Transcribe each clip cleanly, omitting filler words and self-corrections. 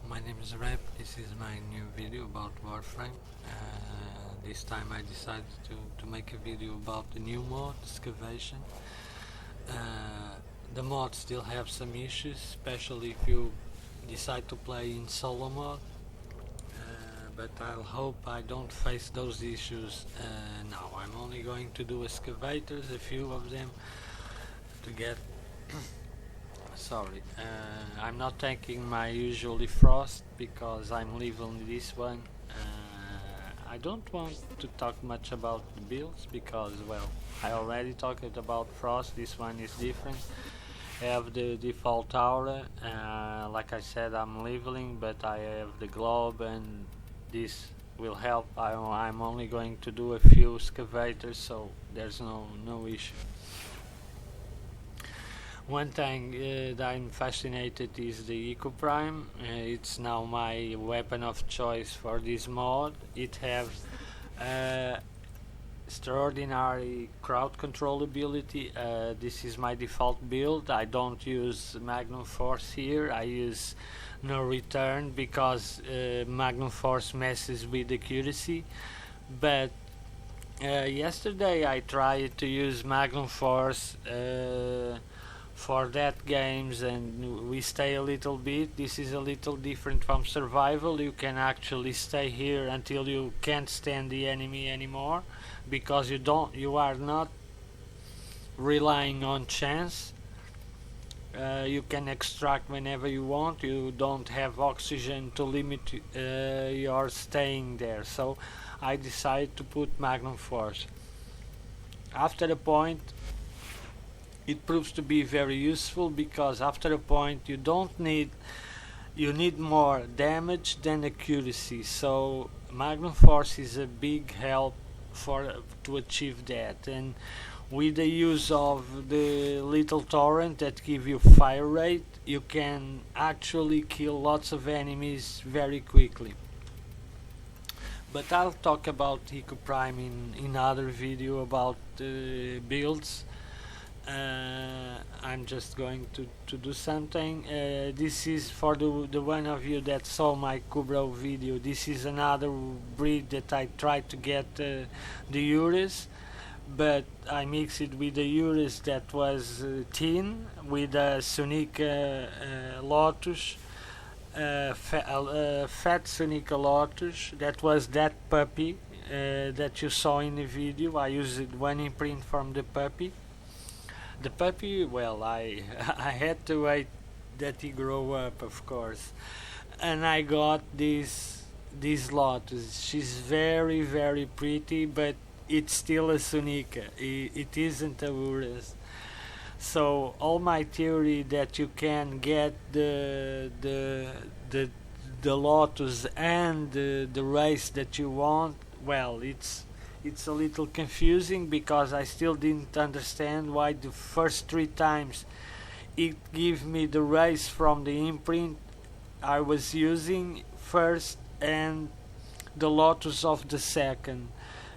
My name is Rap. This is my new video about Warframe. This time I decided to make a video about the new mod, Excavation. The mod still have some issues, especially if you decide to play in solo mode. But I'll hope I don't face those issues now. I'm only going to do excavators, a few of them, to get sorry, I'm not taking my usually frost because I'm leaving this one. I don't want to talk much about the builds because, well, I already talked about frost. This one is different. I have the default aura, like I said, I'm leveling, but I have the globe and this will help. I'm only going to do a few excavators, so there's no issue. One thing that I'm fascinated is the Eco Prime. It's now my weapon of choice for this mod. It has extraordinary crowd control ability. This is my default build. I don't use Magnum Force here. I use No Return because Magnum Force messes with accuracy. But yesterday I tried to use Magnum Force for that games and we stay a little bit. This is a little different from survival. You can actually stay here until you can't stand the enemy anymore because you are not relying on chance. You can extract whenever you want. You don't have oxygen to limit your staying there, so I decided to put Magnum Force. After a point it proves to be very useful because after a point you need more damage than accuracy, so Magnum Force is a big help to achieve that. And with the use of the little torrent that give you fire rate, you can actually kill lots of enemies very quickly. But I'll talk about Eco Prime in other video about builds. I'm just going to do something. This is for the one of you that saw my Kubro video. This is another breed that I tried to get the Urus, but I mixed it with the Urus that was thin with a Sunica Lotus, fat Sunica Lotus. That was that puppy that you saw in the video. I used one imprint from the puppy. The puppy, well, I had to wait that he grow up, of course, and I got this Lotus. She's very pretty, but it's still a Sunica. It isn't a Urus. So all my theory that you can get the Lotus and the race that you want, well, it's a little confusing because I still didn't understand why the first 3 times it gave me the race from the imprint I was using first and the Lotus of the second,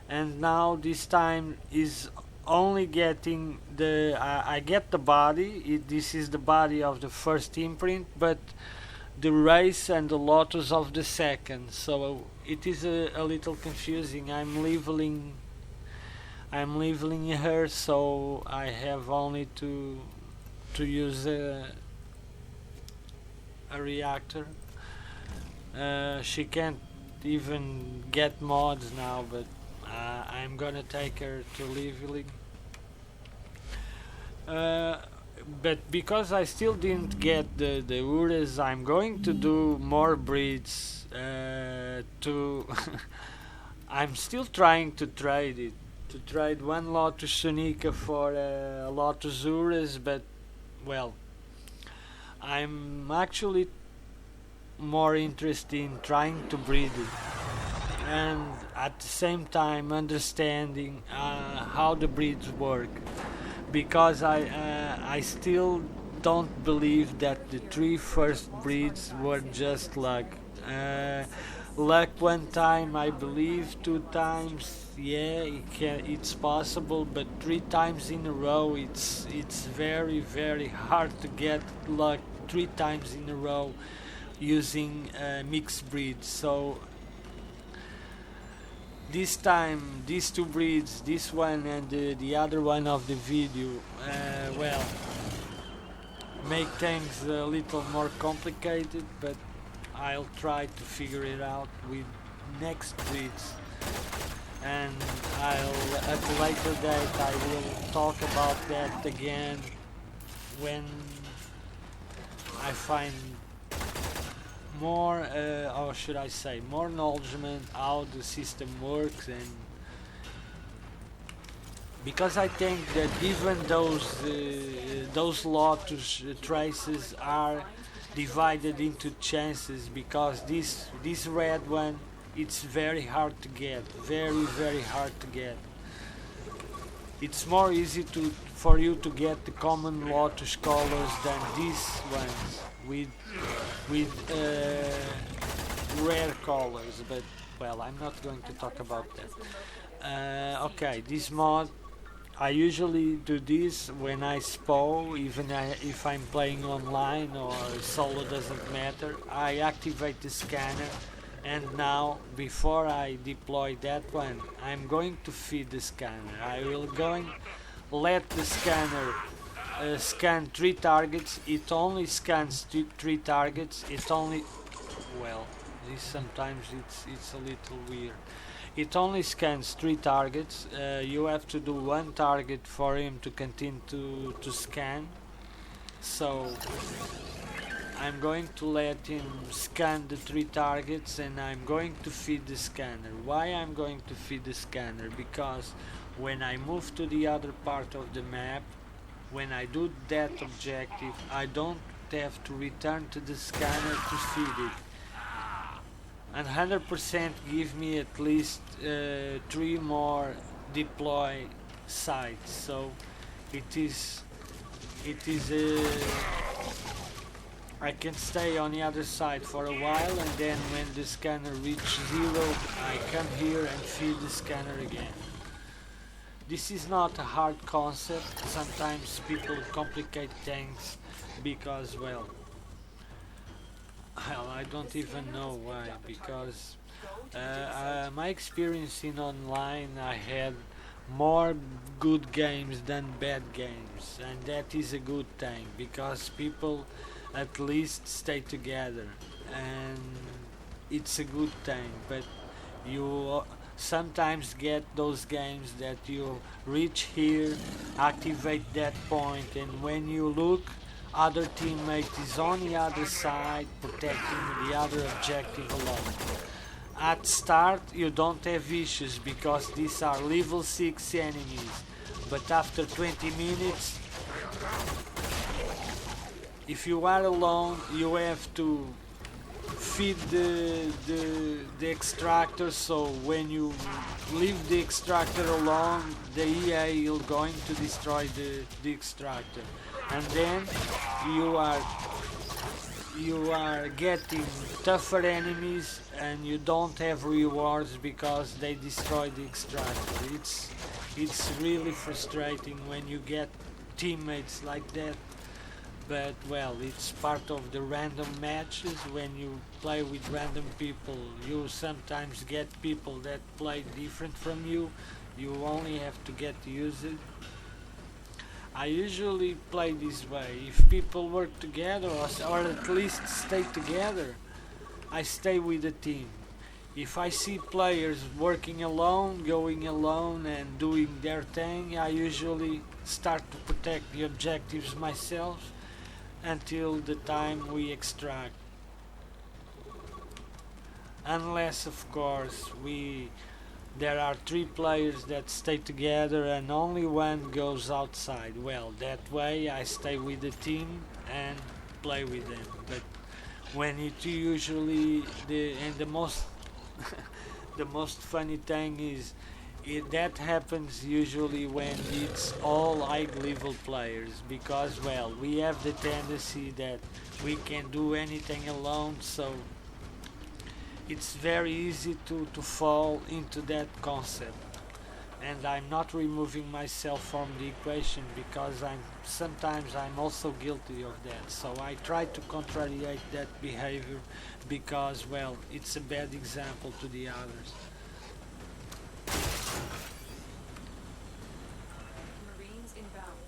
and now this time is only getting I get the body. This is the body of the first imprint, but the race and the Lotus of the second, so it is a little confusing. I'm leveling her, so I have only to use a reactor. She can't even get mods now, but I'm gonna take her to leveling. But because I still didn't get the Urus, I'm going to do more breeds I'm still trying to trade it, to trade one Lotus Sunica for a Lotus Urus, but well, I'm actually more interested in trying to breed it and at the same time understanding how the breeds work, because I still don't believe that the 3 first breeds were just luck. Luck one time, I believe, 2 times, yeah, it's possible, but 3 times in a row, it's very hard to get luck 3 times in a row using mixed breeds. So this time these two breeds, this one and the other one of the video, well, make things a little more complicated, but I'll try to figure it out with next breeds, and at a later date I will talk about that again when I find more, or should I say, more knowledgement how the system works, and because I think that even those Lotus traces are divided into chances, because this red one, it's very hard to get, very hard to get. It's more easy for you to get the common Lotus colors than these ones with rare colors, but well, I'm not going to talk about that. Okay, this mod, I usually do this when I SPO, even if I'm playing online or solo, doesn't matter. I activate the scanner, and now before I deploy that one, I'm going to feed the scanner. I will let the scanner scan 3 targets. It only scans 3 targets. It only, well, this sometimes it's a little weird. It only scans 3 targets. You have to do 1 target for him to continue to scan. So I'm going to let him scan the 3 targets, and I'm going to feed the scanner. Why I'm going to feed the scanner? Because when I move to the other part of the map, when I do that objective, I don't have to return to the scanner to feed it. And 100% give me at least 3 more deploy sites. So it is I can stay on the other side for a while, and then when the scanner reaches 0, I come here and feed the scanner again. This is not a hard concept. Sometimes people complicate things because, well, I don't even know why, because my experience in online, I had more good games than bad games, and that is a good thing, because people at least stay together, and it's a good thing. But you sometimes get those games that you reach here, activate that point, and when you look, other teammate is on the other side protecting the other objective alone. At start you don't have issues because these are level 6 enemies, but after 20 minutes, if you are alone, you have to feed the extractor, so when you leave the extractor alone, the EA is going to destroy the extractor, and then you are getting tougher enemies, and you don't have rewards because they destroy the extractor. It's really frustrating when you get teammates like that. But well, it's part of the random matches. When you play with random people, you sometimes get people that play different from you. You only have to get used to it. I usually play this way. If people work together, or at least stay together, I stay with the team. If I see players working alone, going alone and doing their thing, I usually start to protect the objectives myself until the time we extract. Unless, of course, there are 3 players that stay together and only one goes outside. Well, that way I stay with the team and play with them. But when it usually the most the most funny thing is that happens usually when it's all high level players, because, well, we have the tendency that we can do anything alone, so it's very easy to fall into that concept. and I'm not removing myself from the equation because sometimes I'm also guilty of that. So I try to contrariate that behavior because, well, it's a bad example to the others. Marines inbound.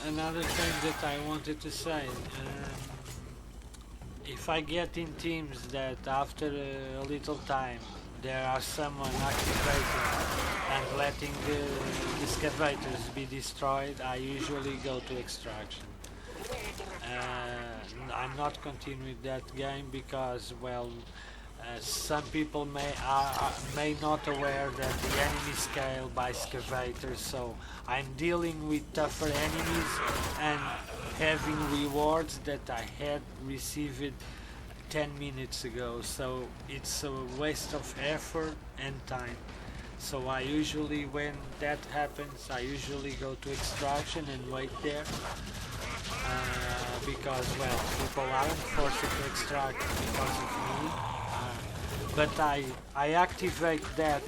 Another thing that I wanted to say, if I get in teams that after a little time there are someone activating and letting the excavators be destroyed, I usually go to extraction. I'm not continuing that game because, well, some people may not aware that the enemy scale by excavators, so I'm dealing with tougher enemies and having rewards that I had received 10 minutes ago, so it's a waste of effort and time. So I usually, when that happens, I usually go to extraction and wait there. Because, well, people aren't forced to extract because of me. But I activate that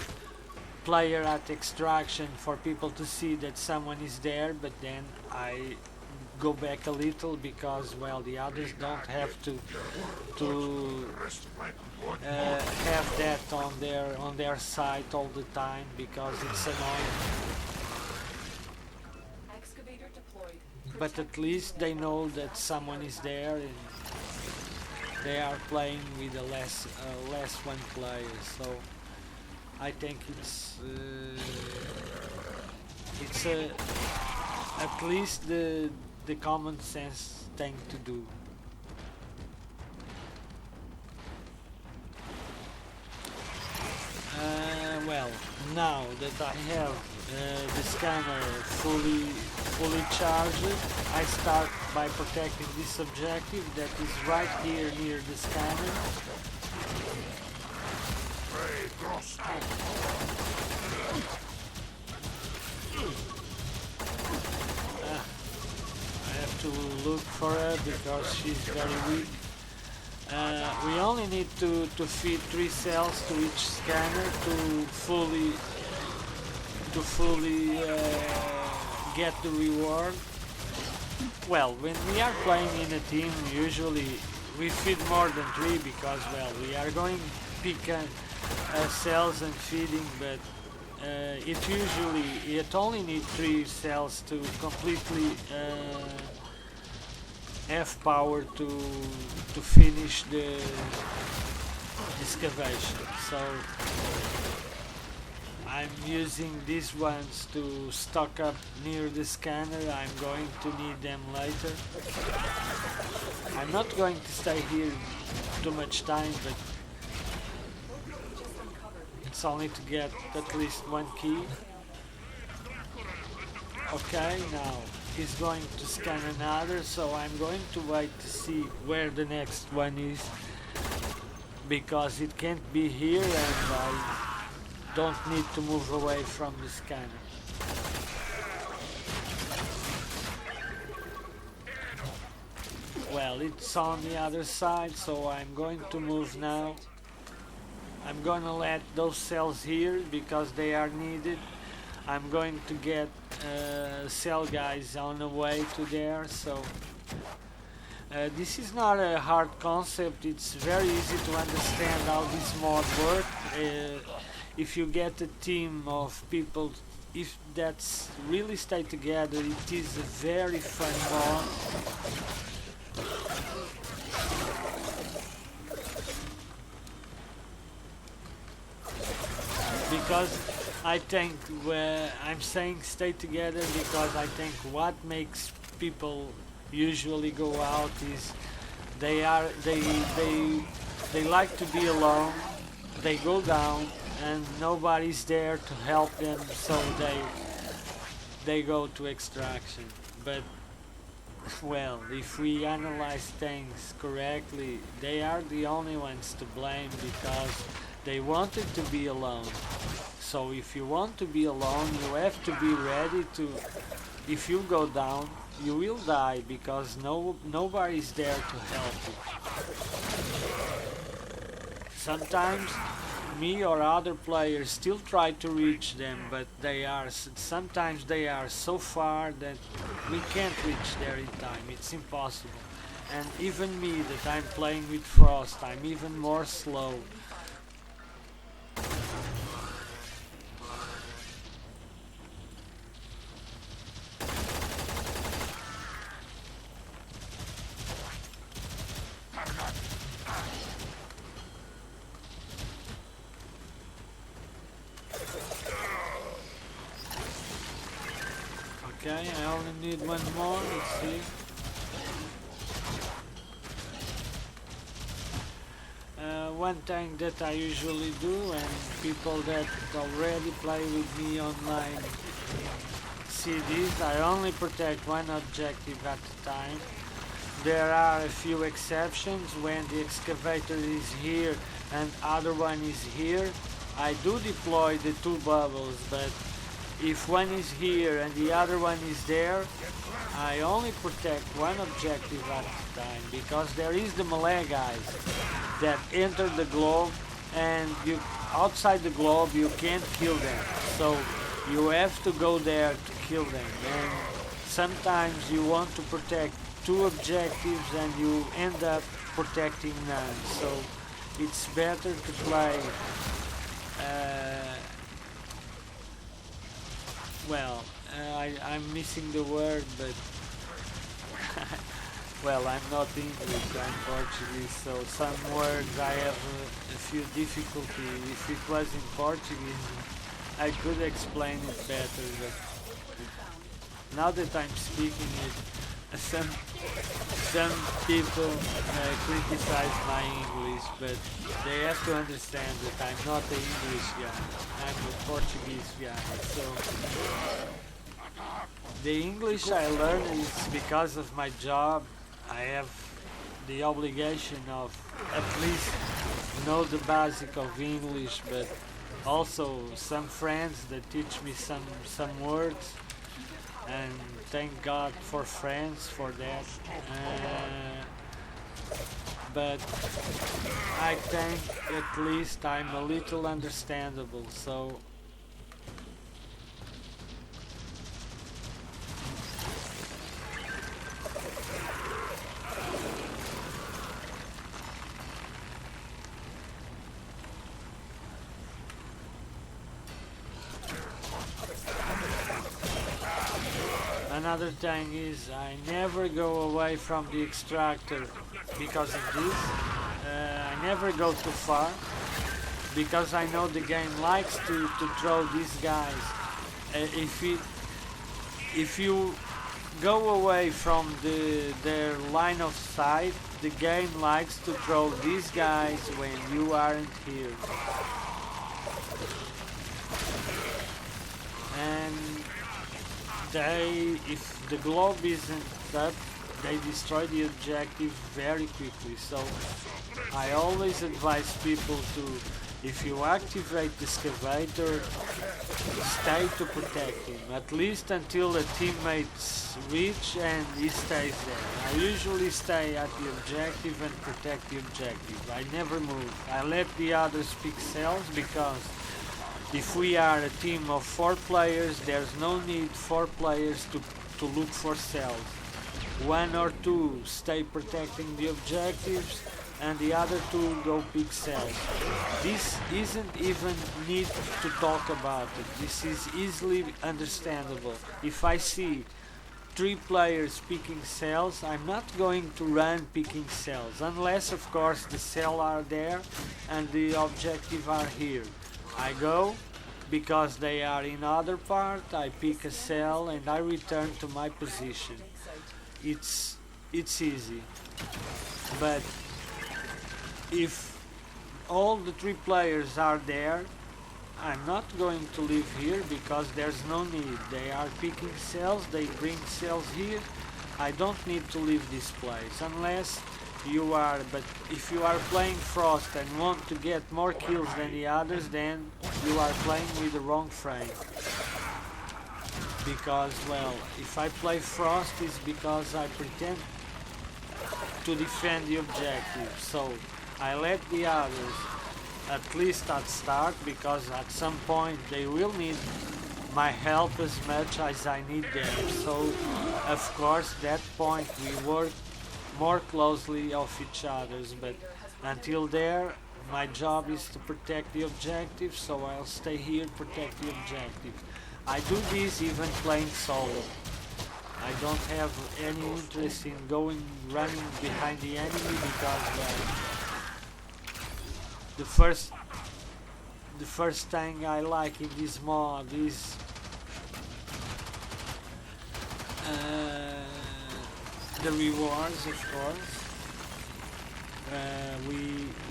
player at extraction for people to see that someone is there, but then I go back a little because, well, the others don't have to have that on their side all the time because it's annoying. Excavator deployed. But at least they know that someone is there and they are playing with a less one player, so I think it's at least the common sense thing to do. Well, now that I have the scanner fully charged, I start by protecting this objective that is right here near the scanner. I have to look for her because she's very weak. We only need to feed 3 cells to each scanner to fully get the reward. Well, when we are playing in a team, usually we feed more than 3 because, well, we are going pick cells and feeding, but it only needs 3 cells to completely have power to finish the excavation. So I'm using these ones to stock up near the scanner. I'm going to need them later. I'm not going to stay here too much time, but it's only to get at least 1 key. Okay, now he's going to scan another, so I'm going to wait to see where the next one is, because it can't be here and I don't need to move away from the scanner. Well, it's on the other side, so I'm going to move now. I'm going to let those cells here because they are needed. I'm going to get cell guys on the way to there, so this is not a hard concept. It's very easy to understand how this mod works. If you get a team of people, if that's really stay together, it is a very fun mod. Because I think I'm saying stay together because I think what makes people usually go out is they like to be alone. They go down and nobody's there to help them, so they go to extraction. But well, if we analyze things correctly, they are the only ones to blame because they wanted to be alone. So if you want to be alone, you have to be ready to, if you go down, you will die because nobody's there to help you. Sometimes me or other players still try to reach them, but sometimes they are so far that we can't reach there in time. It's impossible. And even me, that I'm playing with Frost, I'm even more slow. Okay, I only need one more, let's see. One thing that I usually do, and people that already play with me online see this, I only protect one objective at a time. There are a few exceptions when the excavator is here and other one is here. I do deploy the two bubbles, but if one is here and the other one is there, I only protect one objective at a time, because there is the melee guys that enter the globe, and outside the globe you can't kill them, so you have to go there to kill them. And sometimes you want to protect two objectives and you end up protecting none, so it's better to play I'm missing the word, but well, I'm not English, I'm Portuguese, so some words I have a few difficulty. If it was in Portuguese, I could explain it better, but now that I'm speaking it, some people criticize my English, but they have to understand that I'm not an English guy, I'm a Portuguese guy, so the English I learned is because of my job. I have the obligation of at least know the basic of English, but also some friends that teach me some words, and thank God for friends for that. But I think at least I'm a little understandable, so another thing is I never go away from the extractor because of this. I never go too far because I know the game likes to throw these guys. If you go away from their line of sight, the game likes to throw these guys when you aren't here. And if the globe isn't up, they destroy the objective very quickly. So I always advise people to, if you activate the excavator, stay to protect him, at least until the teammates reach and he stays there. I usually stay at the objective and protect the objective. I never move. I let the others pick cells, because if we are a team of 4 players, there's no need 4 players to look for cells. 1 or 2 stay protecting the objectives, and the other 2 go pick cells. This isn't even need to talk about it. This is easily understandable. If I see 3 players picking cells, I'm not going to run picking cells, unless of course the cell are there and the objective are here. I go because they are in other part, I pick a cell and I return to my position. It's easy. But if all the 3 players are there, I'm not going to live here because there's no need. They are picking cells, they bring cells here. I don't need to leave this place unless you are, but if you are playing Frost and want to get more kills than the others, then you are playing with the wrong frame. Because, well, if I play Frost it's because I pretend to defend the objective, so I let the others at least at start, because at some point they will need my help as much as I need them. So of course that point we work more closely of each other's, but until there my job is to protect the objective, so I'll stay here, protect the objective. I do this even playing solo. I don't have any interest in running behind the enemy, because the first thing I like in this mod is the rewards, of course.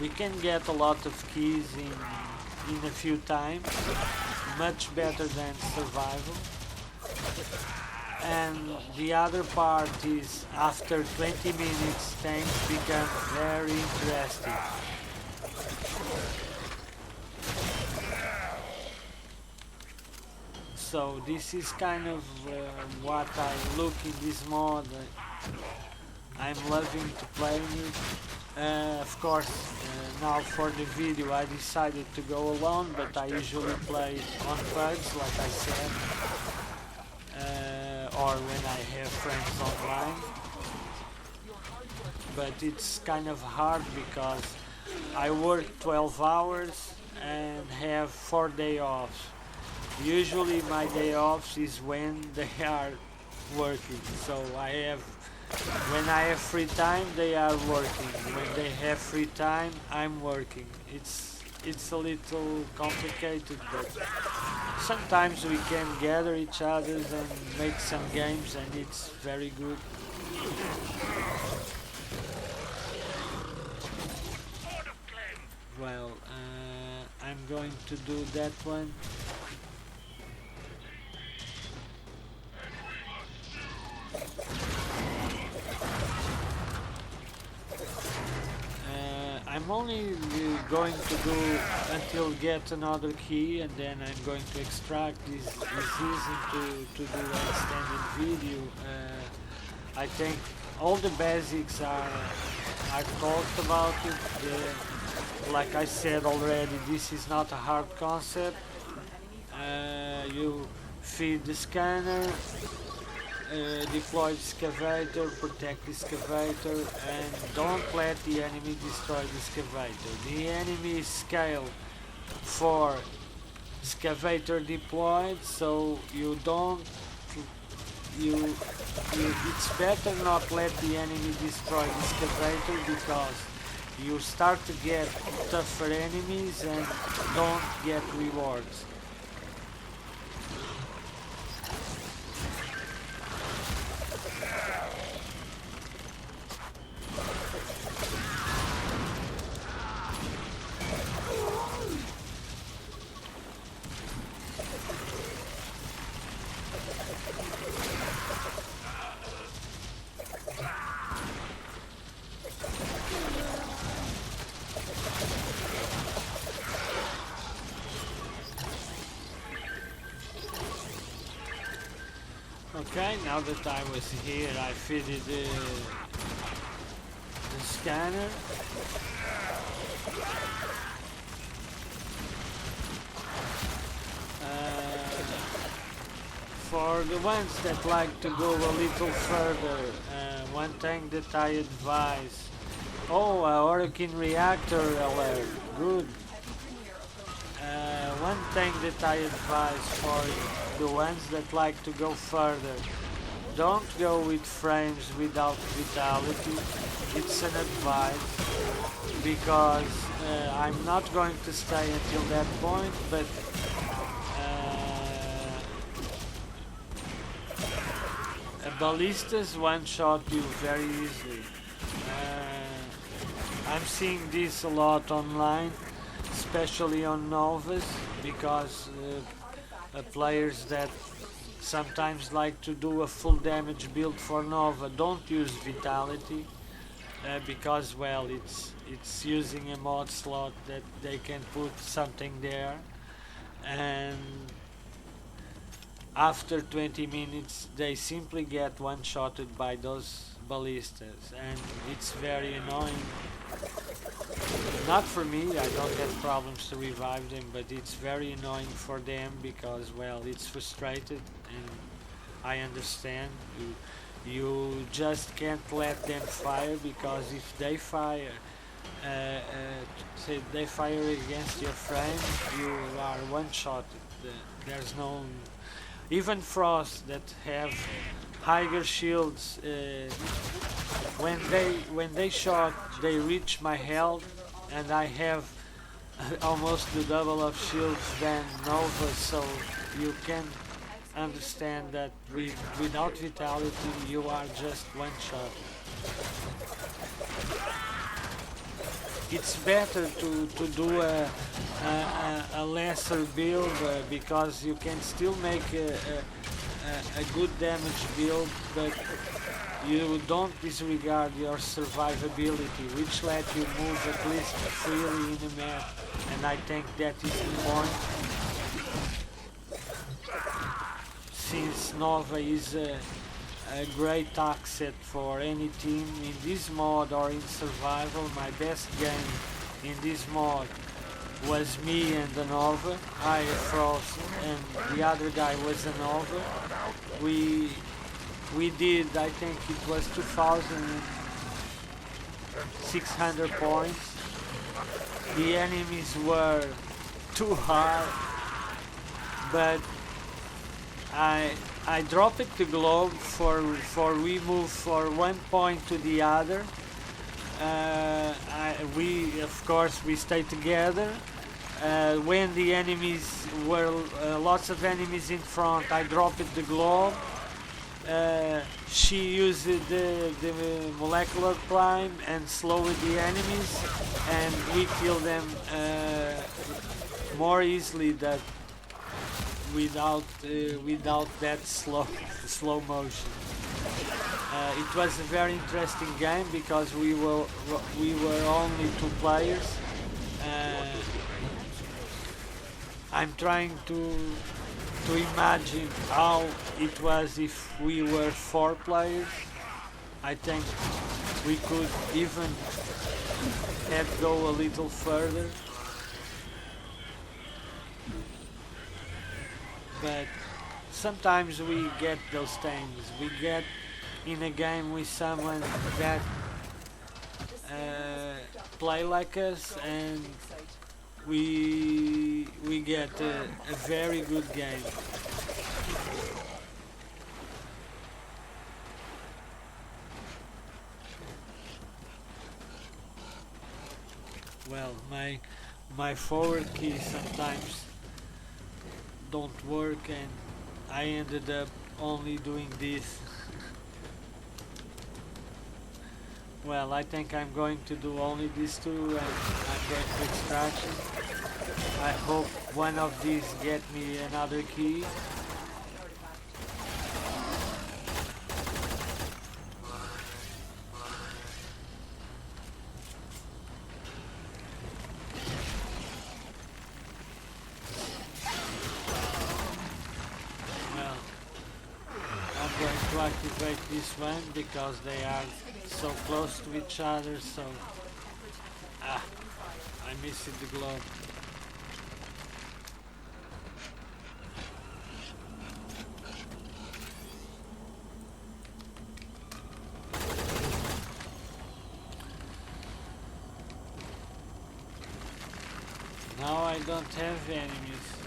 We can get a lot of keys in a few times, much better than survival. And the other part is after 20 minutes things become very interesting. So this is kind of what I look in this mod. I'm loving to play it. Of course, now for the video I decided to go alone, but I usually play on bugs, like I said, or when I have friends online. But it's kind of hard because I work 12 hours and have 4 days off. Usually my day off is when they are working, so when I have free time they are working, when they have free time I'm working. It's a little complicated, but sometimes we can gather each other and make some games, and it's very good. Well, I'm going to do that one. I'm only going to do until get another key, and then I'm going to extract this season to do an extended video. I think all the basics I've talked about it. Like I said already, this is not a hard concept. You feed the scanner, deploy the excavator, protect the excavator, and don't let the enemy destroy the excavator. The enemy is scaled for excavator deployed, so it's better not let the enemy destroy the excavator, because you start to get tougher enemies and don't get rewards. Okay, now that I was here, I fitted the scanner. For the ones that like to go a little further, one thing that I advise... Oh, a Hurricane Reactor alert, good. One thing that I advise for the ones that like to go further, don't go with frames without vitality. It's an advice, because I'm not going to stay until that point, but ballistas one-shot you very easily. I'm seeing this a lot online, especially on Novas, because players that sometimes like to do a full damage build for Nova don't use Vitality, because well, it's using a mod slot that they can put something there, and after 20 minutes they simply get one-shotted by those ballistas, and it's very annoying. Not for me, I don't have problems to revive them, but it's very annoying for them because, well, it's frustrated, and I understand. You just can't let them fire, because if they fire, say they fire against your frame, you are one-shotted. There's no... Even Frost that have higher shields, when they shot, they reach my health, and I have almost the double of shields than Nova, so you can understand that without Vitality you are just one shot. It's better to do a lesser build, because you can still make a good damage build, but you don't disregard your survivability, which let you move at least freely in the map, and I think that is the point. Since Nova is a great asset for any team in this mod or in survival, my best game in this mod was me and the Nova. I, Frost, and the other guy was a Nova. We did, I think it was 2,600 points. The enemies were too hard, but I dropped the globe for we move for one point to the other. We of course we stayed together. When the enemies were lots of enemies in front, I dropped the globe. She used the molecular climb and slowed the enemies, and we killed them more easily than without that slow motion. It was a very interesting game because we were only two players. I'm trying to imagine how it was if we were 4 players. I think we could even have go a little further. But sometimes we get those things. We get in a game with someone that play like us, and we get a very good game. Well, my forward key sometimes don't work, and I ended up only doing this. Well, I think I'm going to do only these two, and I'm going to extraction. I hope one of these get me another key. To activate this one because they are so close to each other, so I missed the globe. Now I don't have enemies.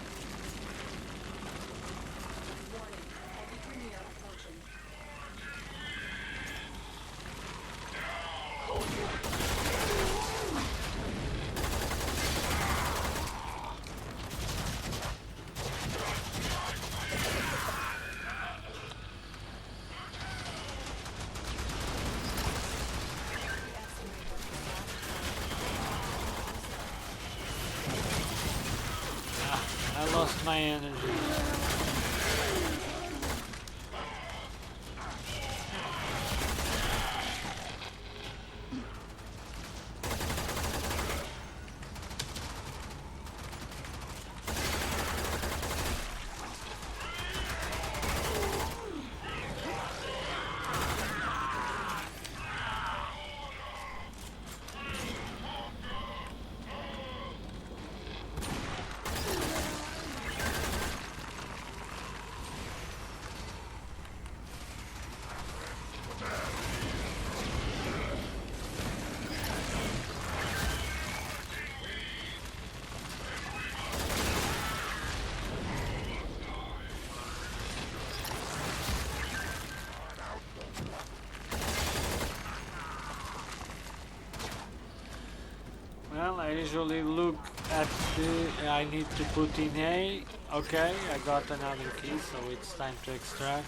lost my energy. Well, I usually look at the... I need to put in A. Okay, I got another key, so it's time to extract.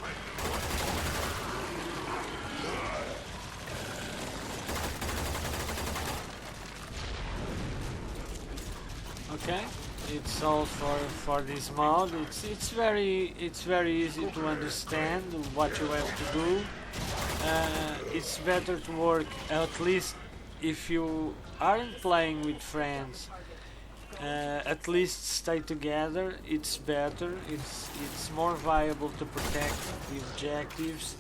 Okay, it's all for this mod. It's very easy to understand what you have to do. It's better to work, at least if you aren't playing with friends, at least stay together. It's better. It's more viable to protect the objectives.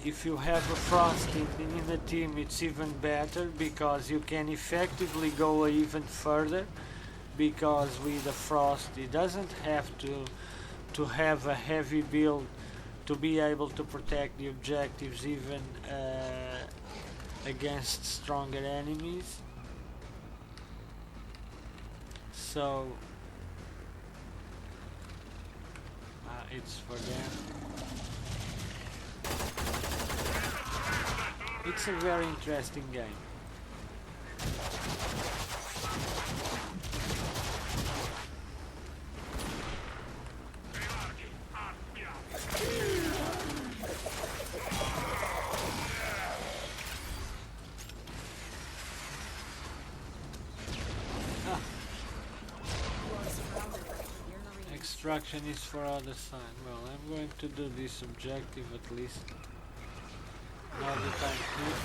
If you have a frost in the team, it's even better because you can effectively go even further. Because with a frost, it doesn't have to have a heavy build to be able to protect the objectives even against stronger enemies. So it's for them. It's a very interesting game. Extraction is for other side. Well, I'm going to do this objective at least. Now that I'm here.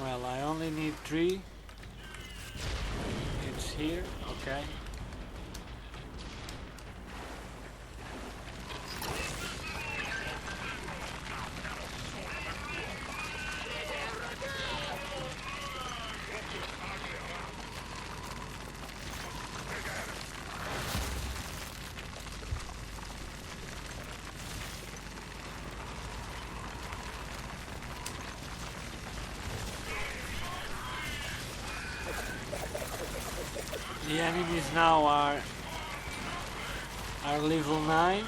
Well, I only need 3. It's here, okay. The enemies now are level 9.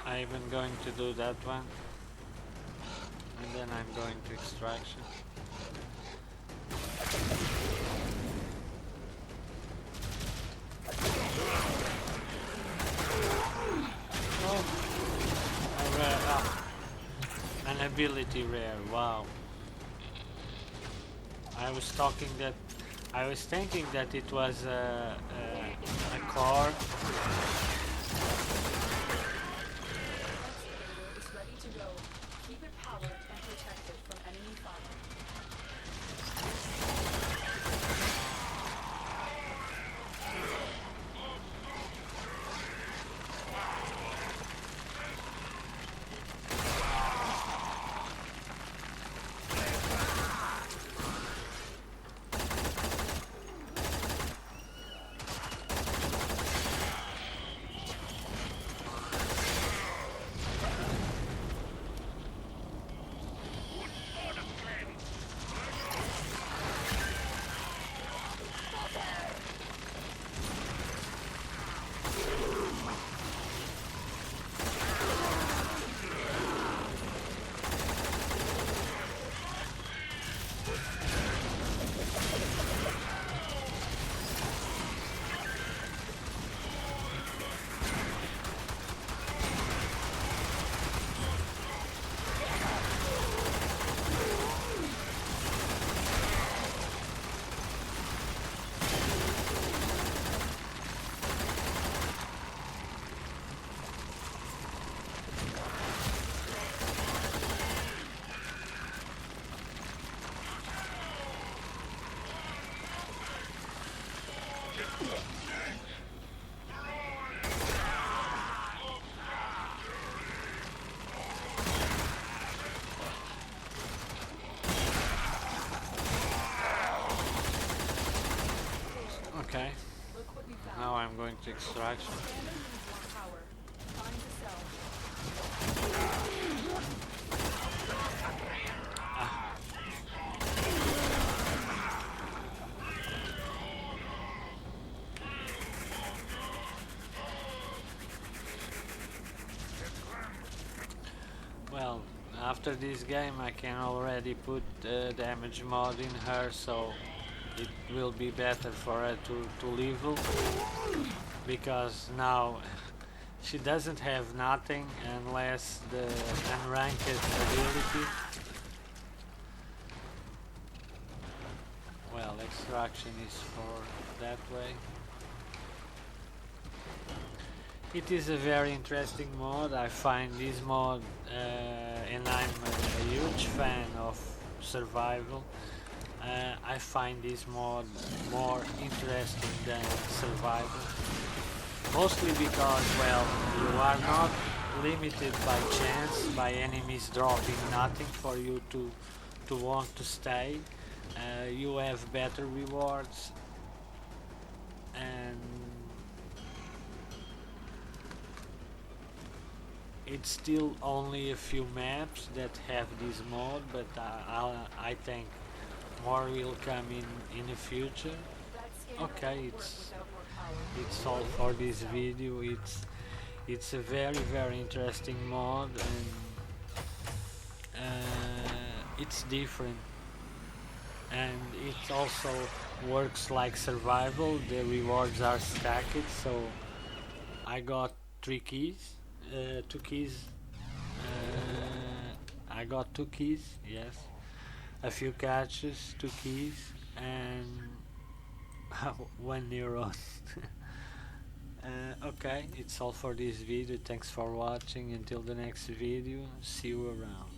I'm even going to do that one, and then I'm going to extraction. Oh, a rare, an ability rare. Wow. I was thinking that it was a core. to extraction. Standard needs more power. Time to sell. Well, after this game I can already put damage mod in her, so it will be better for her to level, because now she doesn't have nothing unless the unranked ability. Well, extraction is for that way. It is a very interesting mod. I find this mod, and I'm a huge fan of survival. I find this mod more interesting than survival. Mostly because, well, you are not limited by chance, by enemies dropping nothing for you to want to stay. You have better rewards, and it's still only a few maps that have this mode, but I think more will come in the future. That scanner Okay, won't work without more power. it's all for this video. It's a very interesting mod, and it's different, and it also works like survival. The rewards are stacked, so I got 3 keys, 2 keys. I got 2 keys, yes, a few catches, 2 keys, and 1 neuron. Okay, it's all for this video. Thanks for watching. Until the next video, see you around.